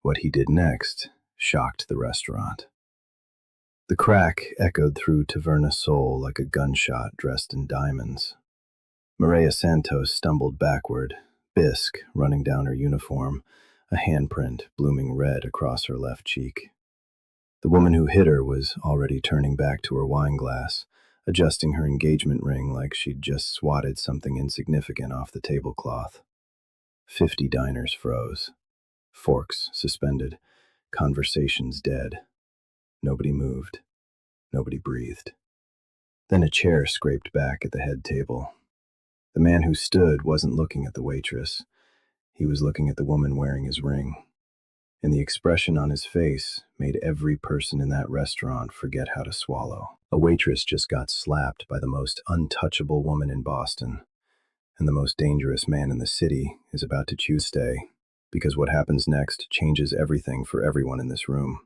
What he did next shocked the restaurant. The crack echoed through Taverna's soul like a gunshot dressed in diamonds. Mireia Santos stumbled backward, bisque running down her uniform, a handprint blooming red across her left cheek. The woman who hit her was already turning back to her wine glass, adjusting her engagement ring like she'd just swatted something insignificant off the tablecloth. 50 diners froze. Forks suspended. Conversations dead. Nobody moved. Nobody breathed. Then a chair scraped back at the head table. The man who stood wasn't looking at the waitress. He was looking at the woman wearing his ring. And the expression on his face made every person in that restaurant forget how to swallow. A waitress just got slapped by the most untouchable woman in Boston, and the most dangerous man in the city is about to choose to stay, because what happens next changes everything for everyone in this room.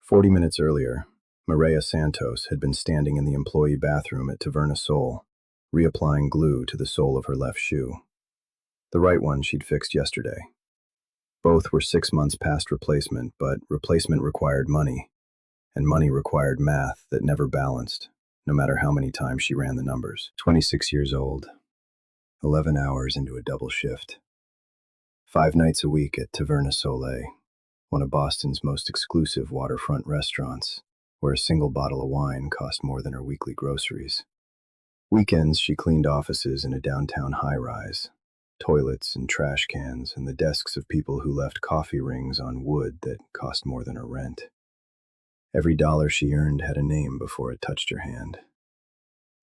40 minutes earlier, Mireia Santos had been standing in the employee bathroom at Taverna Sol, reapplying glue to the sole of her left shoe. The right one she'd fixed yesterday. Both were 6 months past replacement, but replacement required money, and money required math that never balanced, no matter how many times she ran the numbers. 26 years old, 11 hours into a double shift. 5 nights a week at Taverna Soleil, one of Boston's most exclusive waterfront restaurants, where a single bottle of wine cost more than her weekly groceries. Weekends, she cleaned offices in a downtown high-rise, toilets and trash cans, and the desks of people who left coffee rings on wood that cost more than her rent. Every dollar she earned had a name before it touched her hand.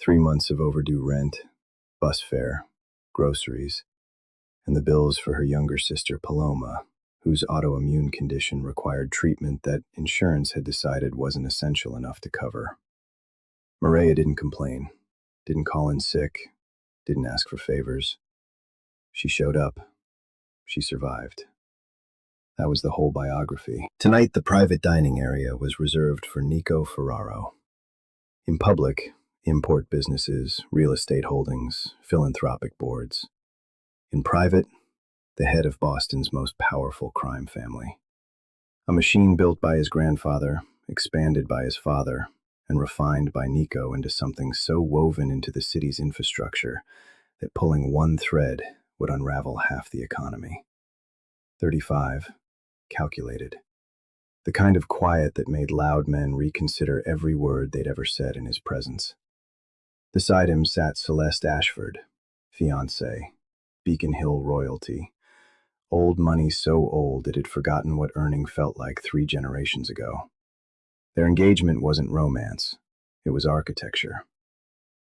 3 months of overdue rent, bus fare, groceries, and the bills for her younger sister Paloma, whose autoimmune condition required treatment that insurance had decided wasn't essential enough to cover. Mireia didn't complain, didn't call in sick, didn't ask for favors. She showed up. She survived. That was the whole biography. Tonight, the private dining area was reserved for Nico Ferraro. In public, import businesses, real estate holdings, philanthropic boards. In private, the head of Boston's most powerful crime family. A machine built by his grandfather, expanded by his father, and refined by Nico into something so woven into the city's infrastructure that pulling one thread would unravel half the economy. 35, calculated. The kind of quiet that made loud men reconsider every word they'd ever said in his presence. Beside him sat Celeste Ashford, Fiancée, Beacon Hill royalty. Old money so old it had forgotten what earning felt like 3 generations ago. Their engagement wasn't romance, it was architecture.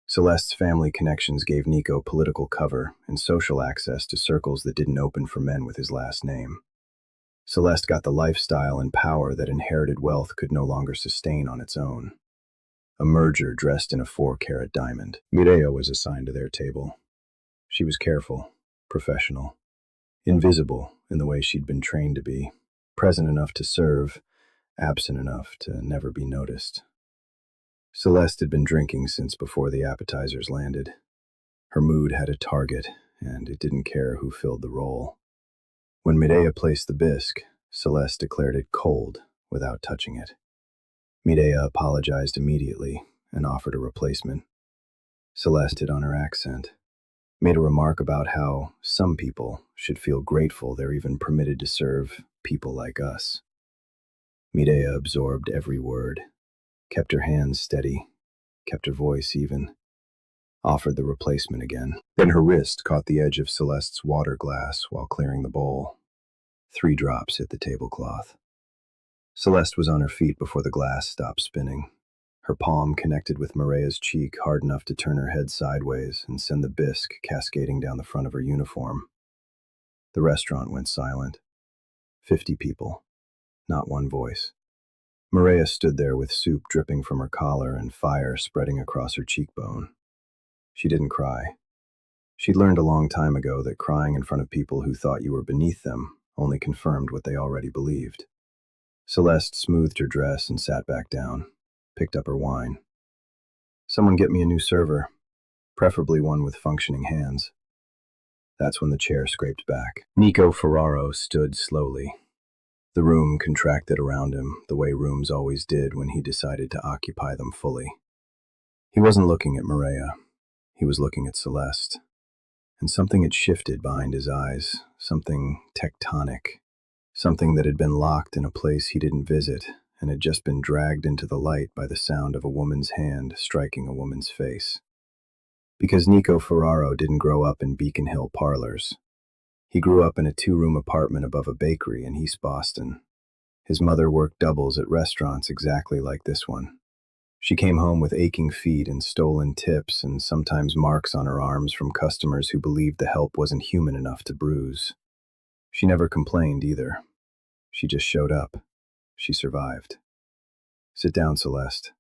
Celeste's family connections gave Nico political cover and social access to circles that didn't open for men with his last name. Celeste got the lifestyle and power that inherited wealth could no longer sustain on its own. A merger dressed in a 4-carat diamond. Mireia was assigned to their table. She was careful, professional, invisible in the way she'd been trained to be, present enough to serve, absent enough to never be noticed. Celeste had been drinking since before the appetizers landed. Her mood had a target, and it didn't care who filled the role. When Mireia placed the bisque, Celeste declared it cold without touching it. Mireia apologized immediately and offered a replacement. Celeste hit on her accent, made a remark about how some people should feel grateful they're even permitted to serve people like us. Mireia absorbed every word, kept her hands steady, kept her voice even, offered the replacement again. Then her wrist caught the edge of Celeste's water glass while clearing the bowl. 3 drops hit the tablecloth. Celeste was on her feet before the glass stopped spinning. Her palm connected with Mireia's cheek hard enough to turn her head sideways and send the bisque cascading down the front of her uniform. The restaurant went silent. 50 people, not one voice. Mireia stood there with soup dripping from her collar and fire spreading across her cheekbone. She didn't cry. She'd learned a long time ago that crying in front of people who thought you were beneath them only confirmed what they already believed. Celeste smoothed her dress and sat back down, picked up her wine. "Someone get me a new server, preferably one with functioning hands." That's when the chair scraped back. Nico Ferraro stood slowly, The room contracted around him, the way rooms always did when he decided to occupy them fully. He wasn't looking at Maria. He was looking at Celeste. And something had shifted behind his eyes, something tectonic, something that had been locked in a place he didn't visit and had just been dragged into the light by the sound of a woman's hand striking a woman's face. Because Nico Ferraro didn't grow up in Beacon Hill parlors. He grew up in a 2-room apartment above a bakery in East Boston. His mother worked doubles at restaurants exactly like this one. She came home with aching feet and stolen tips and sometimes marks on her arms from customers who believed the help wasn't human enough to bruise. She never complained either. She just showed up. She survived. "Sit down, Celeste."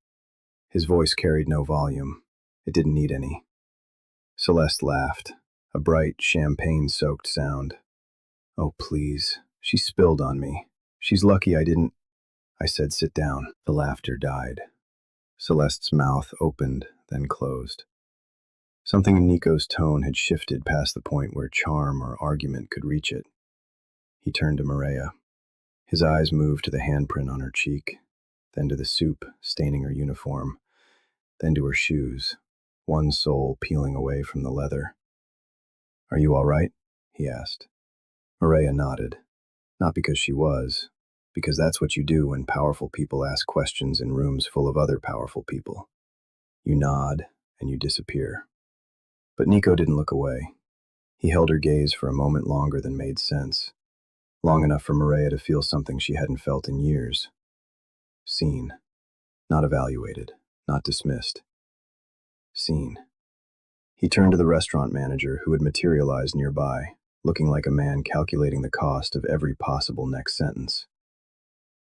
His voice carried no volume. It didn't need any. Celeste laughed, a bright, champagne-soaked sound. "Oh, please. She spilled on me. She's lucky I didn't." I said, "Sit down." The laughter died. Celeste's mouth opened, then closed. Something in Nico's tone had shifted past the point where charm or argument could reach it. He turned to Maria. His eyes moved to the handprint on her cheek, then to the soup staining her uniform, then to her shoes, one sole peeling away from the leather. "Are you all right?" he asked. Maria nodded. Not because she was, because that's what you do when powerful people ask questions in rooms full of other powerful people. You nod, and you disappear. But Nico didn't look away. He held her gaze for a moment longer than made sense, long enough for Maria to feel something she hadn't felt in years. Seen. Not evaluated. Not dismissed. Seen. He turned to the restaurant manager who had materialized nearby, looking like a man calculating the cost of every possible next sentence.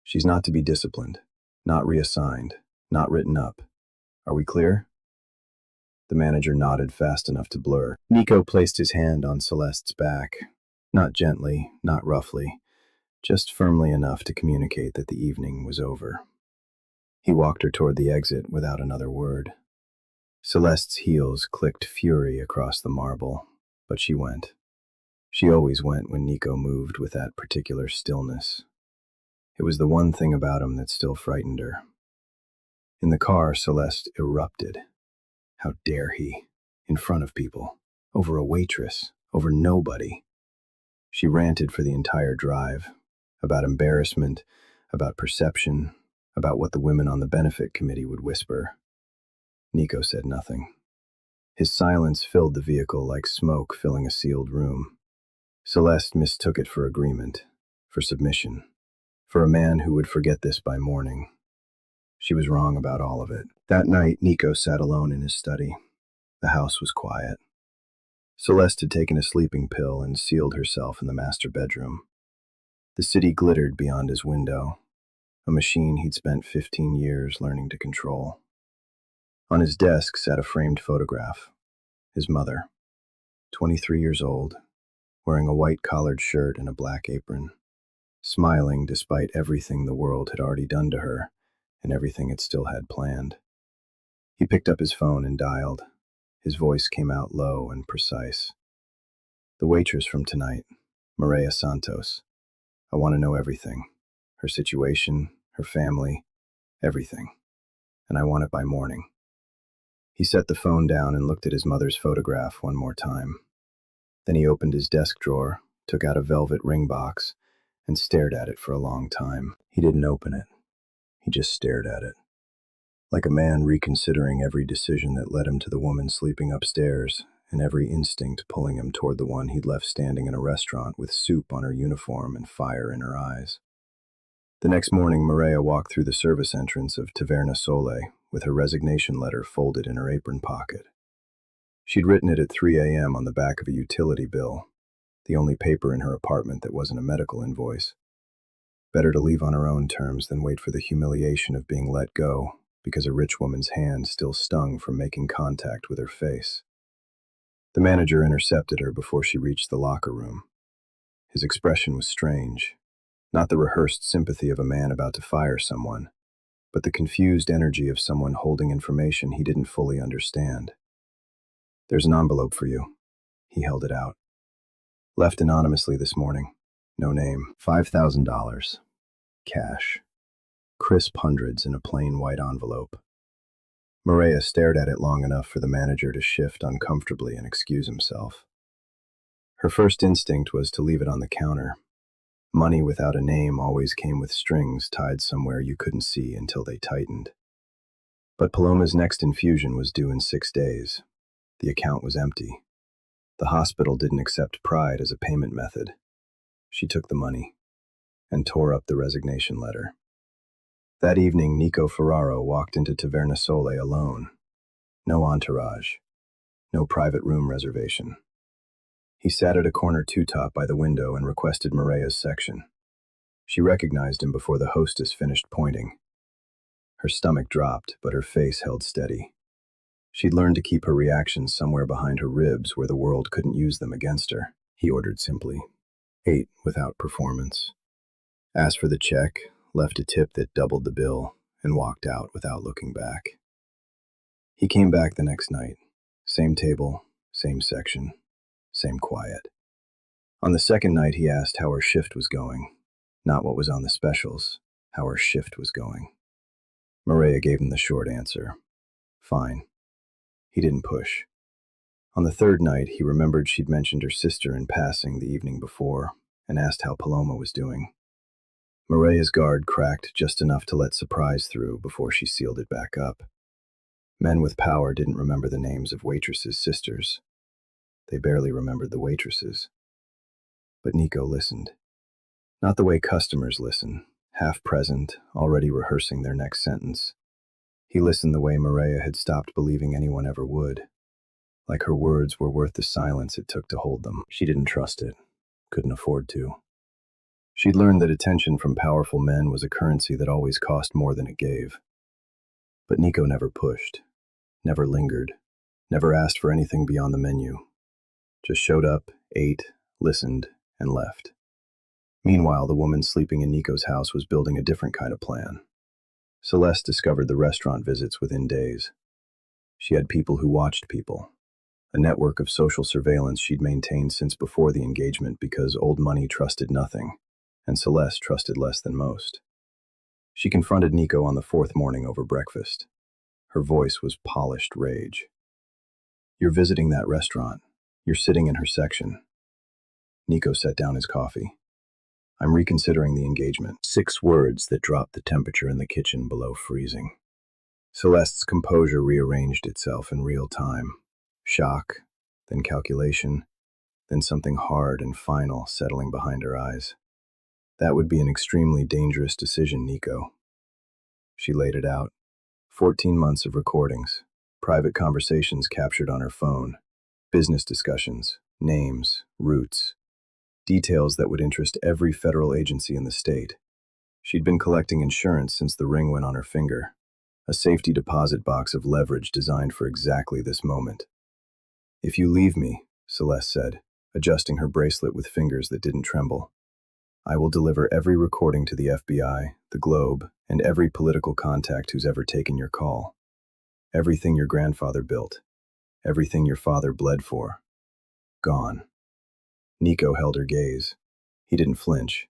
"She's not to be disciplined, not reassigned, not written up. Are we clear?" The manager nodded fast enough to blur. Nico placed his hand on Celeste's back, not gently, not roughly, just firmly enough to communicate that the evening was over. He walked her toward the exit without another word. Celeste's heels clicked fury across the marble, but she went. She always went when Nico moved with that particular stillness. It was the one thing about him that still frightened her. In the car, Celeste erupted. How dare he? In front of people. Over a waitress. Over nobody. She ranted for the entire drive. About embarrassment. About perception. About what the women on the benefit committee would whisper. Nico said nothing. His silence filled the vehicle like smoke filling a sealed room. Celeste mistook it for agreement. For submission. For a man who would forget this by morning. She was wrong about all of it. That night, Nico sat alone in his study. The house was quiet. Celeste had taken a sleeping pill and sealed herself in the master bedroom. The city glittered beyond his window, a machine he'd spent 15 years learning to control. On his desk sat a framed photograph. His mother, 23 years old, wearing a white collared shirt and a black apron, smiling despite everything the world had already done to her and everything it still had planned. He picked up his phone and dialed. His voice came out low and precise. "The waitress from tonight, Maria Santos. I want to know everything. Her situation, her family, everything. And I want it by morning." He set the phone down and looked at his mother's photograph one more time. Then he opened his desk drawer, took out a velvet ring box, and stared at it for a long time. He didn't open it. He just stared at it. Like a man reconsidering every decision that led him to the woman sleeping upstairs, and every instinct pulling him toward the one he'd left standing in a restaurant with soup on her uniform and fire in her eyes. The next morning, Maria walked through the service entrance of Taverna Sole with her resignation letter folded in her apron pocket. She'd written it at 3 a.m. on the back of a utility bill, the only paper in her apartment that wasn't a medical invoice. Better to leave on her own terms than wait for the humiliation of being let go because a rich woman's hand still stung from making contact with her face. The manager intercepted her before she reached the locker room. His expression was strange, not the rehearsed sympathy of a man about to fire someone, but the confused energy of someone holding information he didn't fully understand. "There's an envelope for you." He held it out. "Left anonymously this morning. No name. $5,000. Cash. Crisp hundreds in a plain white envelope. Maria stared at it long enough for the manager to shift uncomfortably and excuse himself. Her first instinct was to leave it on the counter. Money without a name always came with strings tied somewhere you couldn't see until they tightened. But Paloma's next infusion was due in 6 days. The account was empty. The hospital didn't accept pride as a payment method. She took the money and tore up the resignation letter. That evening, Nico Ferraro walked into Taverna Sole alone. No entourage. No private room reservation. He sat at a corner two-top by the window and requested Maria's section. She recognized him before the hostess finished pointing. Her stomach dropped, but her face held steady. She'd learned to keep her reactions somewhere behind her ribs where the world couldn't use them against her. He ordered simply. Ate without performance. Asked for the check, left a tip that doubled the bill, and walked out without looking back. He came back the next night. Same table, same section, same quiet. On the second night, he asked how her shift was going. Not what was on the specials, how her shift was going. Maria gave him the short answer. Fine. He didn't push. On the third night, he remembered she'd mentioned her sister in passing the evening before and asked how Paloma was doing. Maria's guard cracked just enough to let surprise through before she sealed it back up. Men with power didn't remember the names of Waitress's sisters. They barely remembered the waitresses. But Nico listened. Not the way customers listen, half present, already rehearsing their next sentence. He listened the way Maria had stopped believing anyone ever would. Like her words were worth the silence it took to hold them. She didn't trust it, couldn't afford to. She'd learned that attention from powerful men was a currency that always cost more than it gave. But Nico never pushed, never lingered, never asked for anything beyond the menu. Just showed up, ate, listened, and left. Meanwhile, the woman sleeping in Nico's house was building a different kind of plan. Celeste discovered the restaurant visits within days. She had people who watched people, a network of social surveillance she'd maintained since before the engagement because old money trusted nothing, and Celeste trusted less than most. She confronted Nico on the fourth morning over breakfast. Her voice was polished rage. You're visiting that restaurant. You're sitting in her section. Nico set down his coffee. I'm reconsidering the engagement. 6 words that dropped the temperature in the kitchen below freezing. Celeste's composure rearranged itself in real time. Shock, then calculation, then something hard and final settling behind her eyes. That would be an extremely dangerous decision, Nico. She laid it out. 14 months of recordings, private conversations captured on her phone, business discussions, names, routes, details that would interest every federal agency in the state. She'd been collecting insurance since the ring went on her finger, a safety deposit box of leverage designed for exactly this moment. If you leave me, Celeste said, adjusting her bracelet with fingers that didn't tremble, I will deliver every recording to the FBI, the Globe, and every political contact who's ever taken your call. Everything your grandfather built, everything your father bled for. Gone. Nico held her gaze. He didn't flinch,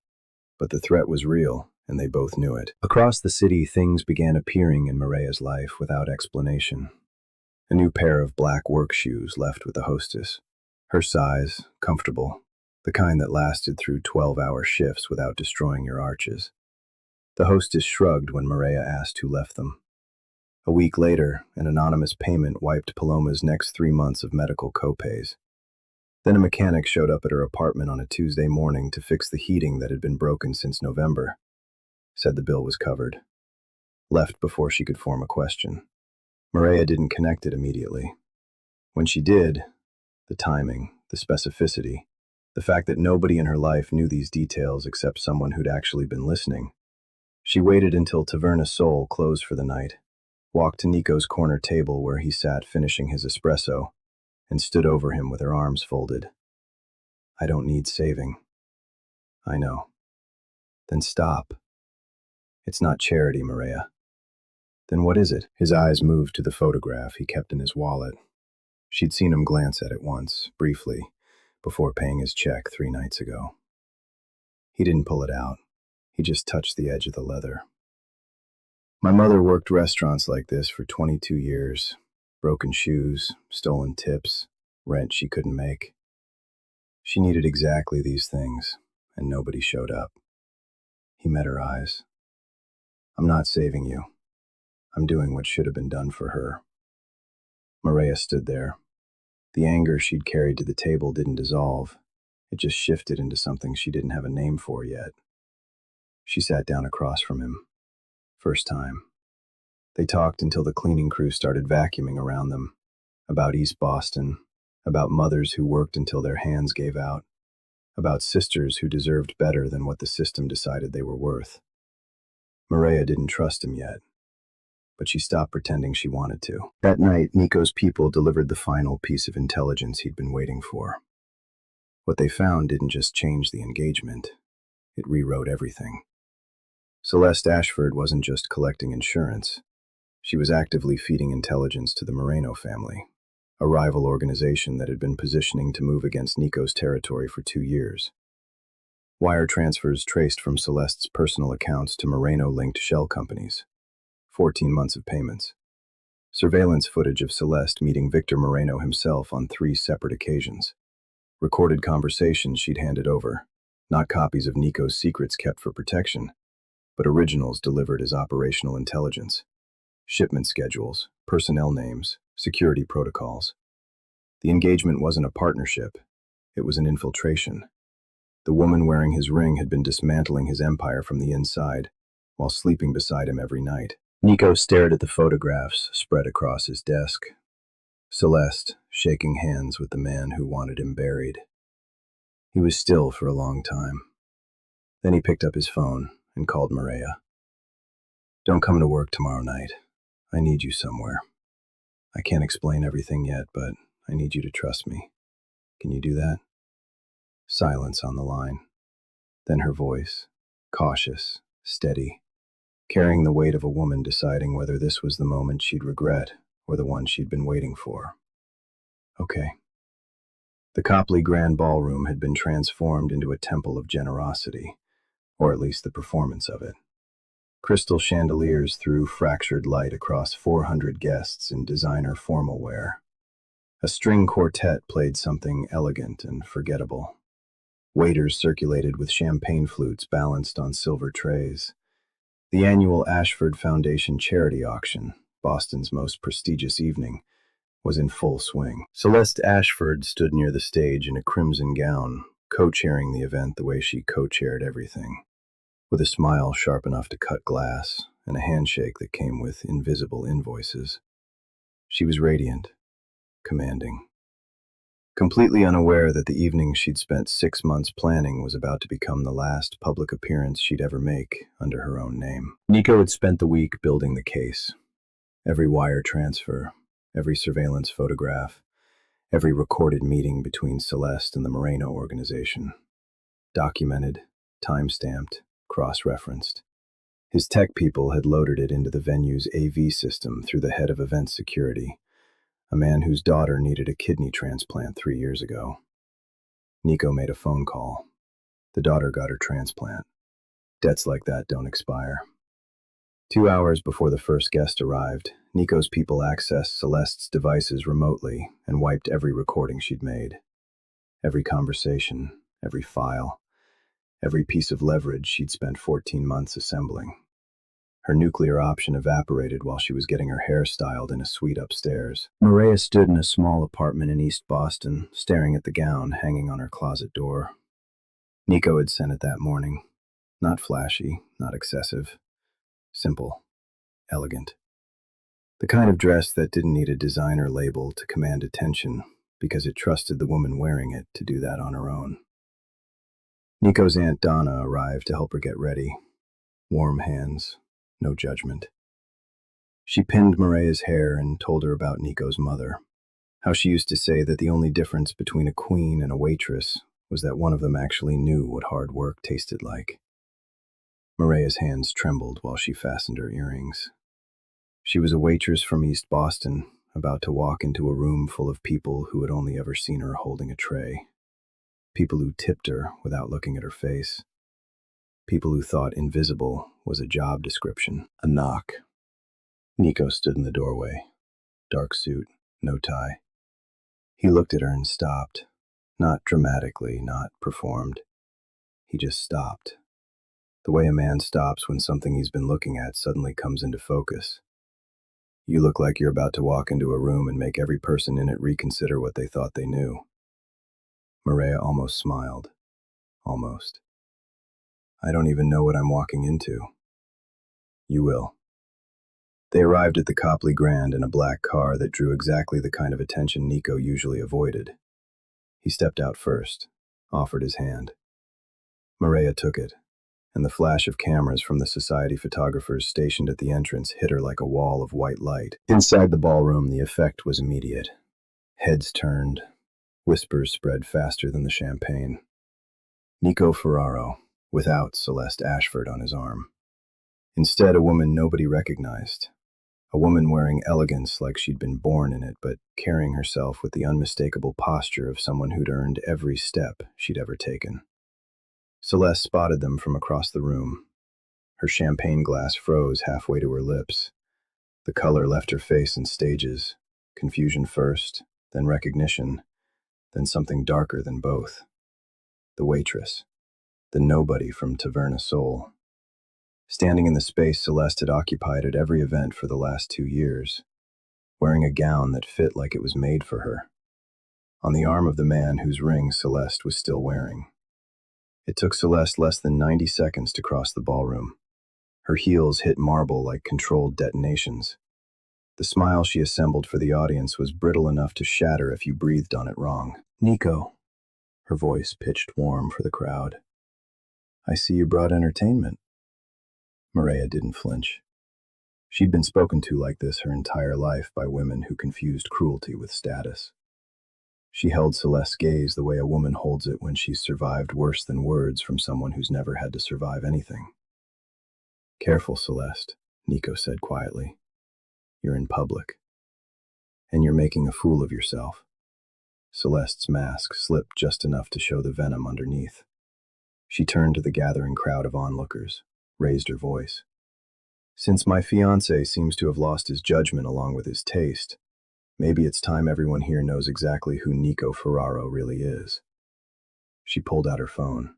but the threat was real, and they both knew it. Across the city, things began appearing in Maria's life without explanation. A new pair of black work shoes left with the hostess. Her size, comfortable, the kind that lasted through 12-hour shifts without destroying your arches. The hostess shrugged when Maria asked who left them. A week later, an anonymous payment wiped Paloma's next 3 months of medical copays. Then a mechanic showed up at her apartment on a Tuesday morning to fix the heating that had been broken since November. Said the bill was covered. Left before she could form a question. Maria didn't connect it immediately. When she did, the timing, the specificity, the fact that nobody in her life knew these details except someone who'd actually been listening. She waited until Taverna Sole closed for the night, walked to Nico's corner table where he sat finishing his espresso, and stood over him with her arms folded. I don't need saving. I know. Then stop. It's not charity, Maria. Then what is it? His eyes moved to the photograph he kept in his wallet. She'd seen him glance at it once, briefly, before paying his check 3 nights ago. He didn't pull it out. He just touched the edge of the leather. My mother worked restaurants like this for 22 years. Broken shoes, stolen tips, rent she couldn't make. She needed exactly these things, and nobody showed up. He met her eyes. I'm not saving you. I'm doing what should have been done for her. Maria stood there. The anger she'd carried to the table didn't dissolve. It just shifted into something she didn't have a name for yet. She sat down across from him. First time. They talked until the cleaning crew started vacuuming around them. About East Boston. About mothers who worked until their hands gave out. About sisters who deserved better than what the system decided they were worth. Maria didn't trust him yet, but she stopped pretending she wanted to. That night, Nico's people delivered the final piece of intelligence he'd been waiting for. What they found didn't just change the engagement, it rewrote everything. Celeste Ashford wasn't just collecting insurance. She was actively feeding intelligence to the Moreno family, a rival organization that had been positioning to move against Nico's territory for 2 years. Wire transfers traced from Celeste's personal accounts to Moreno-linked shell companies. 14 months of payments. Surveillance footage of Celeste meeting Victor Moreno himself on 3 separate occasions. Recorded conversations she'd handed over, not copies of Nico's secrets kept for protection, but originals delivered as operational intelligence. Shipment schedules, personnel names, security protocols. The engagement wasn't a partnership, it was an infiltration. The woman wearing his ring had been dismantling his empire from the inside, while sleeping beside him every night. Nico stared at the photographs spread across his desk. Celeste, shaking hands with the man who wanted him buried. He was still for a long time. Then he picked up his phone and called Maria. Don't come to work tomorrow night. I need you somewhere. I can't explain everything yet, but I need you to trust me. Can you do that? Silence on the line. Then her voice, cautious, steady, carrying the weight of a woman deciding whether this was the moment she'd regret or the one she'd been waiting for. Okay. The Copley Grand Ballroom had been transformed into a temple of generosity, or at least the performance of it. Crystal chandeliers threw fractured light across 400 guests in designer formal wear. A string quartet played something elegant and forgettable. Waiters circulated with champagne flutes balanced on silver trays. The annual Ashford Foundation charity auction, Boston's most prestigious evening, was in full swing. Celeste Ashford stood near the stage in a crimson gown, co-chairing the event the way she co-chaired everything, with a smile sharp enough to cut glass and a handshake that came with invisible invoices. She was radiant, commanding. Completely unaware that the evening she'd spent 6 months planning was about to become the last public appearance she'd ever make under her own name. Nico had spent the week building the case. Every wire transfer, every surveillance photograph, every recorded meeting between Celeste and the Moreno organization. Documented, time-stamped, cross-referenced. His tech people had loaded it into the venue's AV system through the head of event security, a man whose daughter needed a kidney transplant 3 years ago. Nico made a phone call. The daughter got her transplant. Debts like that don't expire. 2 hours before the first guest arrived, Nico's people accessed Celeste's devices remotely and wiped every recording she'd made. Every conversation, every file, every piece of leverage she'd spent 14 months assembling. Her nuclear option evaporated while she was getting her hair styled in a suite upstairs. Maria stood in a small apartment in East Boston, staring at the gown hanging on her closet door. Nico had sent it that morning. Not flashy, not excessive. Simple. Elegant. The kind of dress that didn't need a designer label to command attention because it trusted the woman wearing it to do that on her own. Nico's Aunt Donna arrived to help her get ready. Warm hands. No judgment. She pinned Maria's hair and told her about Nico's mother, how she used to say that the only difference between a queen and a waitress was that one of them actually knew what hard work tasted like. Maria's hands trembled while she fastened her earrings. She was a waitress from East Boston, about to walk into a room full of people who had only ever seen her holding a tray. People who tipped her without looking at her face. People who thought invisible was a job description. A knock. Nico stood in the doorway. Dark suit, no tie. He looked at her and stopped. Not dramatically, not performed. He just stopped. The way a man stops when something he's been looking at suddenly comes into focus. You look like you're about to walk into a room and make every person in it reconsider what they thought they knew. Maria almost smiled. Almost. I don't even know what I'm walking into. You will. They arrived at the Copley Grand in a black car that drew exactly the kind of attention Nico usually avoided. He stepped out first, offered his hand. Maria took it, and the flash of cameras from the society photographers stationed at the entrance hit her like a wall of white light. Inside the ballroom, the effect was immediate. Heads turned. Whispers spread faster than the champagne. Nico Ferraro, without Celeste Ashford on his arm. Instead, a woman nobody recognized. A woman wearing elegance like she'd been born in it, but carrying herself with the unmistakable posture of someone who'd earned every step she'd ever taken. Celeste spotted them from across the room. Her champagne glass froze halfway to her lips. The color left her face in stages, confusion first, then recognition, then something darker than both. The waitress, the nobody from Taverna Soul. Standing in the space Celeste had occupied at every event for the last 2 years, wearing a gown that fit like it was made for her, on the arm of the man whose ring Celeste was still wearing. It took Celeste less than 90 seconds to cross the ballroom. Her heels hit marble like controlled detonations. The smile she assembled for the audience was brittle enough to shatter if you breathed on it wrong. Nico, her voice pitched warm for the crowd. I see you brought entertainment. Maria didn't flinch. She'd been spoken to like this her entire life by women who confused cruelty with status. She held Celeste's gaze the way a woman holds it when she's survived worse than words from someone who's never had to survive anything. Careful, Celeste, Nico said quietly. You're in public. And you're making a fool of yourself. Celeste's mask slipped just enough to show the venom underneath. She turned to the gathering crowd of onlookers, raised her voice. Since my fiancé seems to have lost his judgment along with his taste, maybe it's time everyone here knows exactly who Nico Ferraro really is. She pulled out her phone,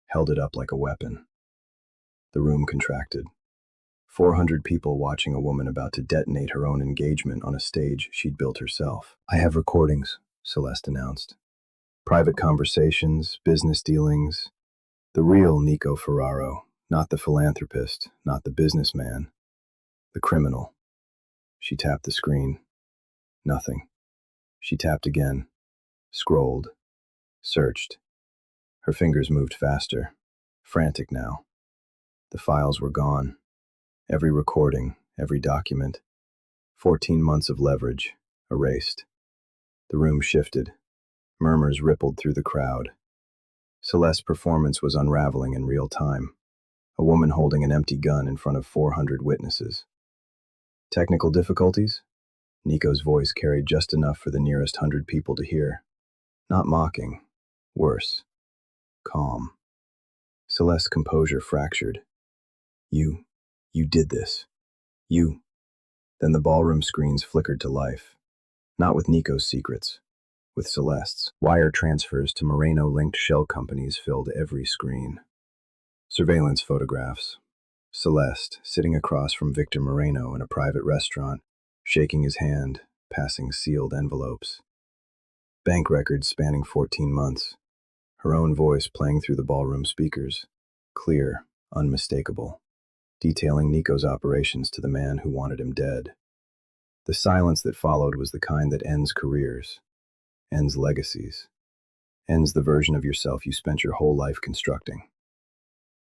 held it up like a weapon. The room contracted. 400 people watching a woman about to detonate her own engagement on a stage she'd built herself. I have recordings, Celeste announced. Private conversations, business dealings. The real Nico Ferraro, not the philanthropist, not the businessman. The criminal. She tapped the screen. Nothing. She tapped again. Scrolled. Searched. Her fingers moved faster. Frantic now. The files were gone. Every recording, every document. 14 months of leverage. Erased. The room shifted. Murmurs rippled through the crowd. Celeste's performance was unraveling in real time. A woman holding an empty gun in front of 400 witnesses. Technical difficulties? Nico's voice carried just enough for the nearest 100 people to hear. Not mocking. Worse. Calm. Celeste's composure fractured. You did this. You. Then the ballroom screens flickered to life. Not with Nico's secrets. With Celeste's. Wire transfers to Moreno-linked shell companies filled every screen. Surveillance photographs. Celeste, sitting across from Victor Moreno in a private restaurant, shaking his hand, passing sealed envelopes. Bank records spanning 14 months. Her own voice playing through the ballroom speakers. Clear, unmistakable. Detailing Nico's operations to the man who wanted him dead. The silence that followed was the kind that ends careers, ends legacies, ends the version of yourself you spent your whole life constructing.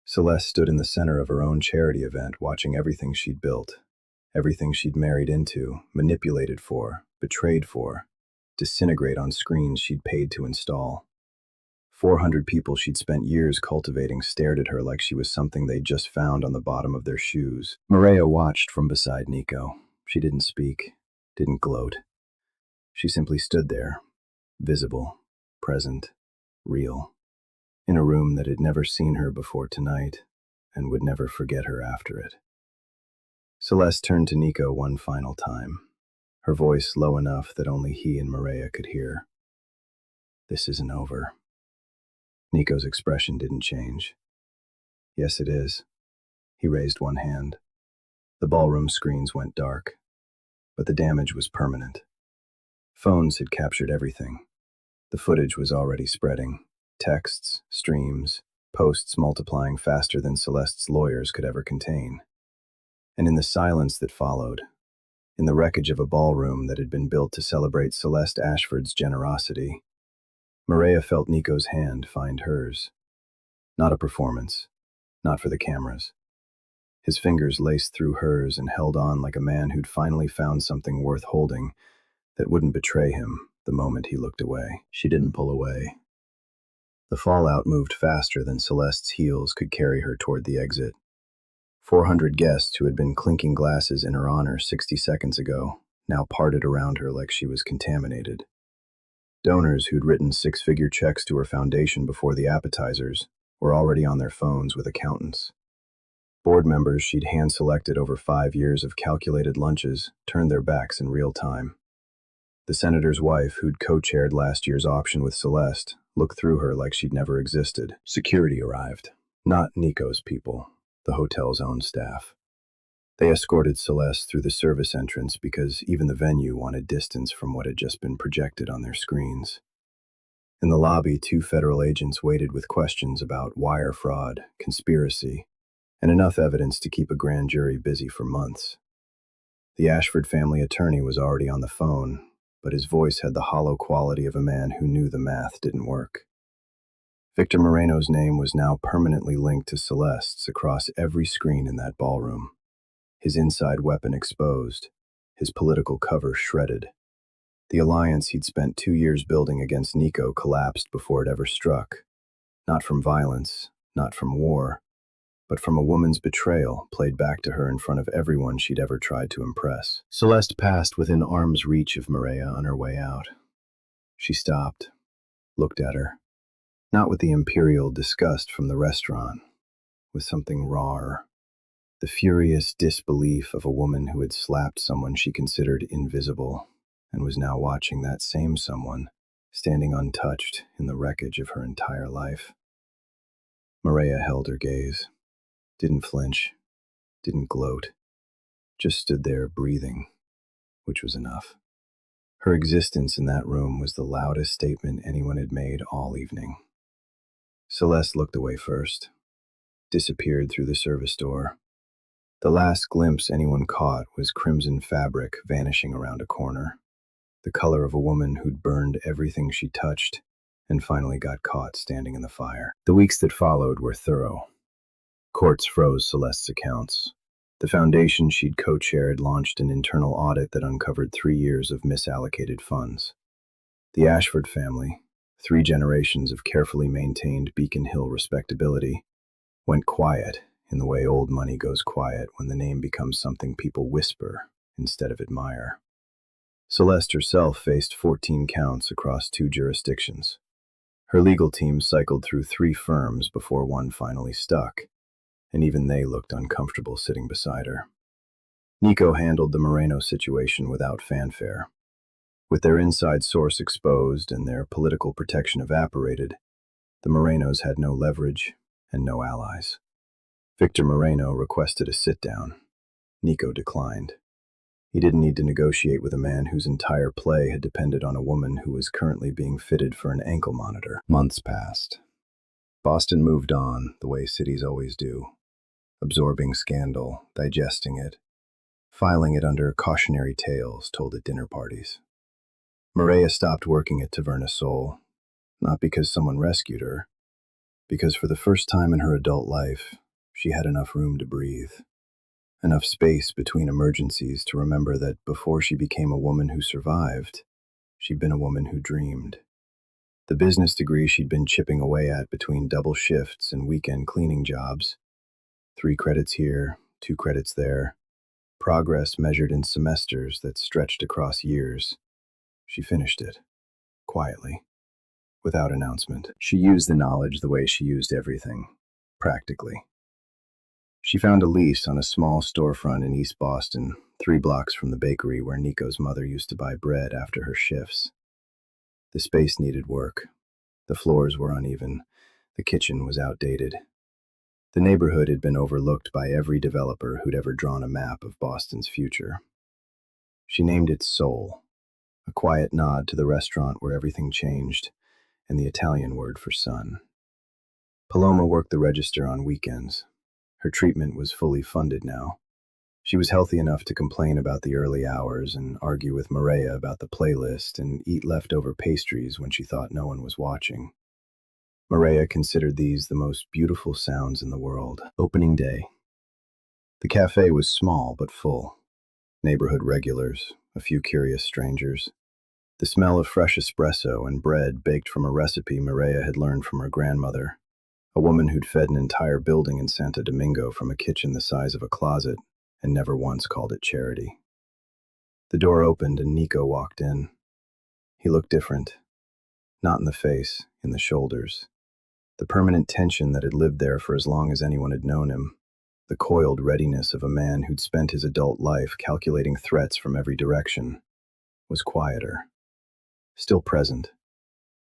Celeste stood in the center of her own charity event, watching everything she'd built, everything she'd married into, manipulated for, betrayed for, disintegrate on screens she'd paid to install. 400 people she'd spent years cultivating stared at her like she was something they'd just found on the bottom of their shoes. Maria watched from beside Nico. She didn't speak, didn't gloat. She simply stood there, visible, present, real, in a room that had never seen her before tonight. and would never forget her after it. Celeste turned to Nico one final time, her voice low enough that only he and Maria could hear. "This isn't over." Nico's expression didn't change. "Yes, it is." He raised one hand. The ballroom screens went dark, but the damage was permanent. Phones had captured everything. The footage was already spreading. Texts, streams, posts multiplying faster than Celeste's lawyers could ever contain. And in the silence that followed, in the wreckage of a ballroom that had been built to celebrate Celeste Ashford's generosity, Maria felt Nico's hand find hers. Not a performance, not for the cameras. His fingers laced through hers and held on like a man who'd finally found something worth holding that wouldn't betray him the moment he looked away. She didn't pull away. The fallout moved faster than Celeste's heels could carry her toward the exit. 400 guests who had been clinking glasses in her honor 60 seconds ago now parted around her like she was contaminated. Donors who'd written six-figure checks to her foundation before the appetizers were already on their phones with accountants. Board members she'd hand-selected over 5 years of calculated lunches turned their backs in real time. The senator's wife, who'd co-chaired last year's auction with Celeste, looked through her like she'd never existed. Security arrived. Not Nico's people, the hotel's own staff. They escorted Celeste through the service entrance because even the venue wanted distance from what had just been projected on their screens. In the lobby, 2 federal agents waited with questions about wire fraud, conspiracy, and enough evidence to keep a grand jury busy for months. The Ashford family attorney was already on the phone, but his voice had the hollow quality of a man who knew the math didn't work. Victor Moreno's name was now permanently linked to Celeste's across every screen in that ballroom. His inside weapon exposed, his political cover shredded. The alliance he'd spent 2 years building against Nico collapsed before it ever struck. Not from violence, not from war, but from a woman's betrayal played back to her in front of everyone she'd ever tried to impress. Celeste passed within arm's reach of Maria on her way out. She stopped, looked at her, not with the imperial disgust from the restaurant, with something rawer, the furious disbelief of a woman who had slapped someone she considered invisible and was now watching that same someone standing untouched in the wreckage of her entire life. Maria held her gaze. Didn't flinch, didn't gloat, just stood there breathing, which was enough. Her existence in that room was the loudest statement anyone had made all evening. Celeste looked away first, disappeared through the service door. The last glimpse anyone caught was crimson fabric vanishing around a corner, the color of a woman who'd burned everything she touched and finally got caught standing in the fire. The weeks that followed were thorough. Courts froze Celeste's accounts. The foundation she'd co-chaired launched an internal audit that uncovered 3 years of misallocated funds. The Ashford family, 3 generations of carefully maintained Beacon Hill respectability, went quiet in the way old money goes quiet when the name becomes something people whisper instead of admire. Celeste herself faced 14 counts across 2 jurisdictions. Her legal team cycled through 3 firms before one finally stuck, and even they looked uncomfortable sitting beside her. Nico handled the Moreno situation without fanfare. With their inside source exposed and their political protection evaporated, the Morenos had no leverage and no allies. Victor Moreno requested a sit-down. Nico declined. He didn't need to negotiate with a man whose entire play had depended on a woman who was currently being fitted for an ankle monitor. Months passed. Boston moved on, the way cities always do, absorbing scandal, digesting it, filing it under cautionary tales told at dinner parties. Maria stopped working at Taverna Sol, not because someone rescued her, because for the first time in her adult life, she had enough room to breathe, enough space between emergencies to remember that before she became a woman who survived, she'd been a woman who dreamed. The business degree she'd been chipping away at between double shifts and weekend cleaning jobs, 3 credits here, 2 credits there, progress measured in semesters that stretched across years. She finished it, quietly, without announcement. She used the knowledge the way she used everything, practically. She found a lease on a small storefront in East Boston, 3 blocks from the bakery where Nico's mother used to buy bread after her shifts. The space needed work. The floors were uneven. The kitchen was outdated. The neighborhood had been overlooked by every developer who'd ever drawn a map of Boston's future. She named it Soul, a quiet nod to the restaurant where everything changed, and the Italian word for sun. Paloma worked the register on weekends. Her treatment was fully funded now. She was healthy enough to complain about the early hours and argue with Maria about the playlist and eat leftover pastries when she thought no one was watching. Maria considered these the most beautiful sounds in the world. Opening day. The cafe was small but full. Neighborhood regulars, a few curious strangers. The smell of fresh espresso and bread baked from a recipe Maria had learned from her grandmother, a woman who'd fed an entire building in Santo Domingo from a kitchen the size of a closet and never once called it charity. The door opened and Nico walked in. He looked different. Not in the face, in the shoulders. The permanent tension that had lived there for as long as anyone had known him. The coiled readiness of a man who'd spent his adult life calculating threats from every direction was quieter. Still present,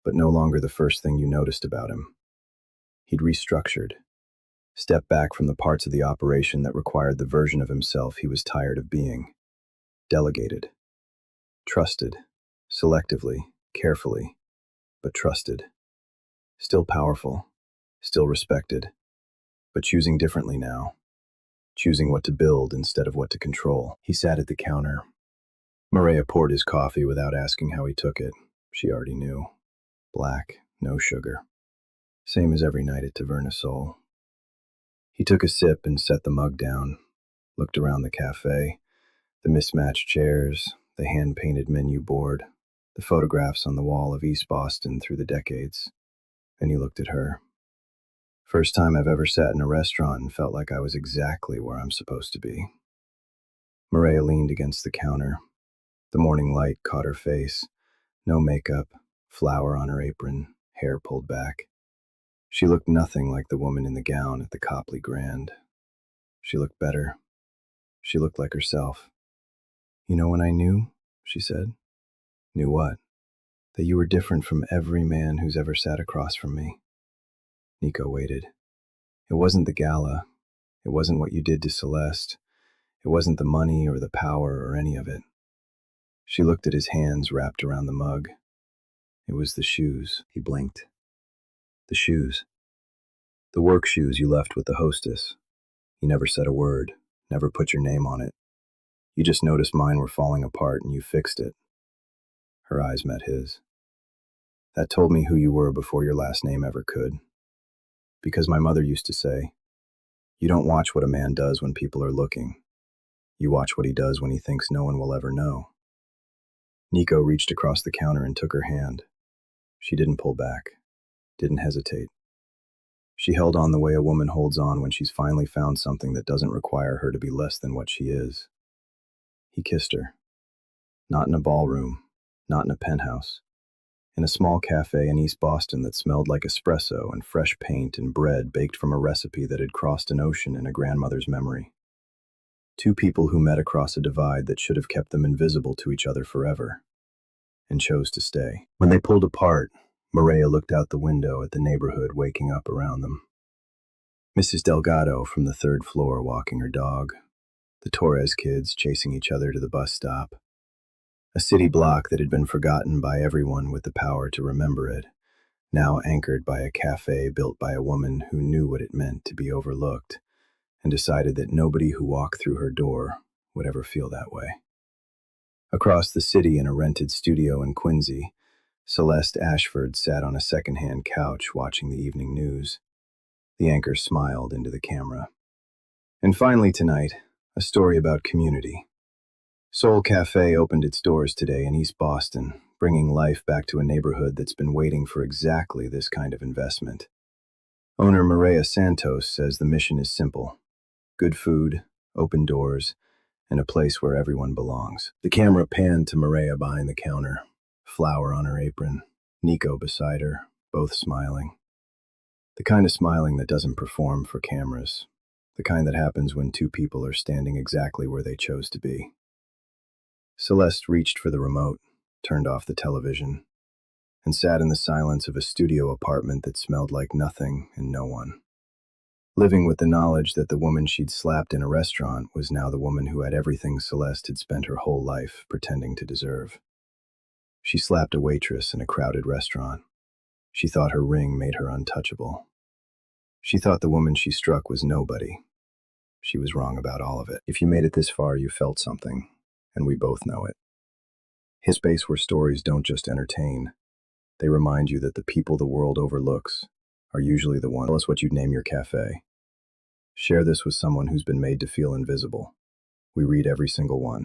but no longer the first thing you noticed about him. He'd restructured, stepped back from the parts of the operation that required the version of himself he was tired of being. Delegated. Trusted. Selectively, carefully, but trusted. Still powerful. Still respected. But choosing differently now. Choosing what to build instead of what to control. He sat at the counter. Maria poured his coffee without asking how he took it. She already knew. Black, no sugar. Same as every night at Taverna Sol. He took a sip and set the mug down, looked around the cafe, the mismatched chairs, the hand-painted menu board, the photographs on the wall of East Boston through the decades. Then he looked at her. First time I've ever sat in a restaurant and felt like I was exactly where I'm supposed to be. Maria leaned against the counter. The morning light caught her face. No makeup, flour on her apron, hair pulled back. She looked nothing like the woman in the gown at the Copley Grand. She looked better. She looked like herself. "You know when I knew?" she said. "Knew what?" "That you were different from every man who's ever sat across from me." Nico waited. It wasn't the gala. It wasn't what you did to Celeste. It wasn't the money or the power or any of it. She looked at his hands wrapped around the mug. It was the shoes. He blinked. The shoes. The work shoes you left with the hostess. You never said a word, never put your name on it. You just noticed mine were falling apart and you fixed it. Her eyes met his. That told me who you were before your last name ever could. Because my mother used to say, you don't watch what a man does when people are looking. You watch what he does when he thinks no one will ever know. Nico reached across the counter and took her hand. She didn't pull back, didn't hesitate. She held on the way a woman holds on when she's finally found something that doesn't require her to be less than what she is. He kissed her. Not in a ballroom, not in a penthouse. In a small cafe in East Boston that smelled like espresso and fresh paint and bread baked from a recipe that had crossed an ocean in a grandmother's memory. Two people who met across a divide that should have kept them invisible to each other forever, and chose to stay. When they pulled apart, Maria looked out the window at the neighborhood waking up around them. Mrs. Delgado from the 3rd floor walking her dog, the Torres kids chasing each other to the bus stop. A city block that had been forgotten by everyone with the power to remember it, now anchored by a cafe built by a woman who knew what it meant to be overlooked, and decided that nobody who walked through her door would ever feel that way. Across the city in a rented studio in Quincy, Celeste Ashford sat on a second-hand couch watching the evening news. The anchor smiled into the camera. And finally tonight, a story about community. Soul Cafe opened its doors today in East Boston, bringing life back to a neighborhood that's been waiting for exactly this kind of investment. Owner Maria Santos says the mission is simple. Good food, open doors, and a place where everyone belongs. The camera panned to Maria behind the counter, flour on her apron, Nico beside her, both smiling. The kind of smiling that doesn't perform for cameras. the kind that happens when two people are standing exactly where they chose to be. Celeste reached for the remote, turned off the television, and sat in the silence of a studio apartment that smelled like nothing and no one. Living with the knowledge that the woman she'd slapped in a restaurant was now the woman who had everything Celeste had spent her whole life pretending to deserve. She slapped a waitress in a crowded restaurant. She thought her ring made her untouchable. She thought the woman she struck was nobody. She was wrong about all of it. If you made it this far, you felt something, and we both know it. His space where stories don't just entertain. They remind you that the people the world overlooks are usually the ones. Tell us what you'd name your cafe. Share this with someone who's been made to feel invisible. We read every single one.